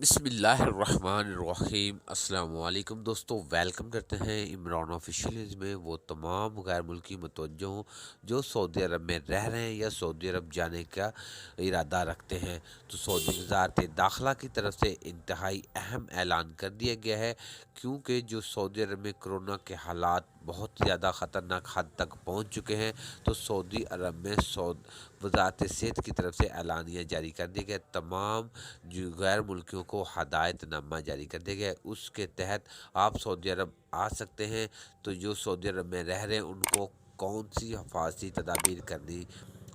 بسم اللہ الرحمن الرحیم۔ السلام علیکم دوستو، ویلکم کرتے ہیں عمران آفیشیلز میں وہ تمام غیر ملکی متوجہوں جو سعودی عرب میں رہ رہے ہیں یا سعودی عرب جانے کا ارادہ رکھتے ہیں۔ تو سعودی وزارت داخلہ کی طرف سے انتہائی اہم اعلان کر دیا گیا ہے، کیونکہ جو سعودی عرب میں کرونا کے حالات بہت زیادہ خطرناک حد تک پہنچ چکے ہیں، تو سعودی عرب میں وزارت صحت کی طرف سے اعلانیہ جاری کر دیا گیا۔ تمام جو غیر ملکیوں کو ہدایت نامہ جاری کر دیا گیا، اس کے تحت آپ سعودی عرب آ سکتے ہیں۔ تو جو سعودی عرب میں رہ رہے ہیں ان کو کون سی حفاظتی تدابیر کرنی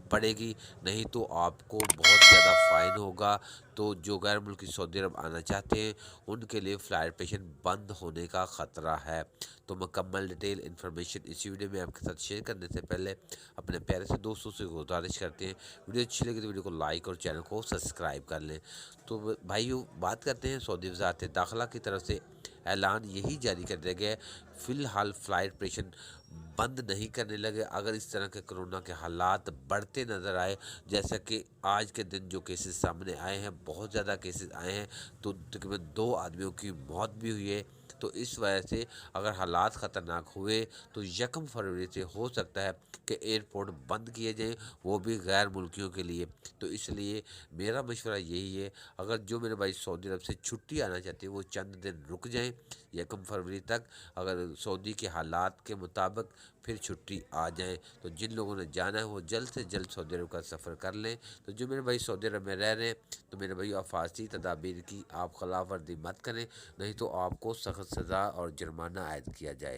پڑے گی، نہیں تو آپ کو بہت زیادہ فائن ہوگا۔ تو جو غیر ملکی سعودی عرب آنا چاہتے ہیں ان کے لیے فلائٹ آپریشن بند ہونے کا خطرہ ہے۔ تو مکمل ڈیٹیل انفارمیشن اسی ویڈیو میں آپ کے ساتھ شیئر کرنے سے پہلے اپنے پیارے سے دوستوں سے گزارش کرتے ہیں، ویڈیو اچھی لگے تو ویڈیو کو لائک اور چینل کو سبسکرائب کر لیں۔ تو بھائیو، بات کرتے ہیں سعودی وزارت داخلہ کی طرف سے اعلان یہی جاری کر دیا گیا ہے، فی الحال فلائٹ آپریشن بند نہیں کرنے لگے۔ اگر اس طرح کے کرونا کے حالات بڑھتے نظر آئے، جیسا کہ آج کے دن جو کیسز سامنے آئے ہیں، بہت زیادہ کیسز آئے ہیں، تو تقریباً 2 آدمیوں کی موت بھی ہوئی ہے۔ تو اس وجہ سے اگر حالات خطرناک ہوئے تو 1 فروری سے ہو سکتا ہے کہ ایئرپورٹ بند کیے جائیں، وہ بھی غیر ملکیوں کے لیے۔ تو اس لیے میرا مشورہ یہی ہے، اگر جو میرے بھائی سعودی عرب سے چھٹی آنا چاہتے ہیں وہ چند دن رک جائیں 1 فروری تک، اگر سعودی کے حالات کے مطابق پھر چھٹی آ جائیں۔ تو جن لوگوں نے جانا ہے وہ جلد سے جلد سعودی عرب کا سفر کر لیں۔ تو جو میرے بھائی سعودی عرب میں رہ رہے ہیں، تو میرے بھائی حفاظتی تدابیر کی آپ خلاف ورزی مت کریں، نہیں تو آپ کو سخت سزا اور جرمانہ عائد کیا جائے۔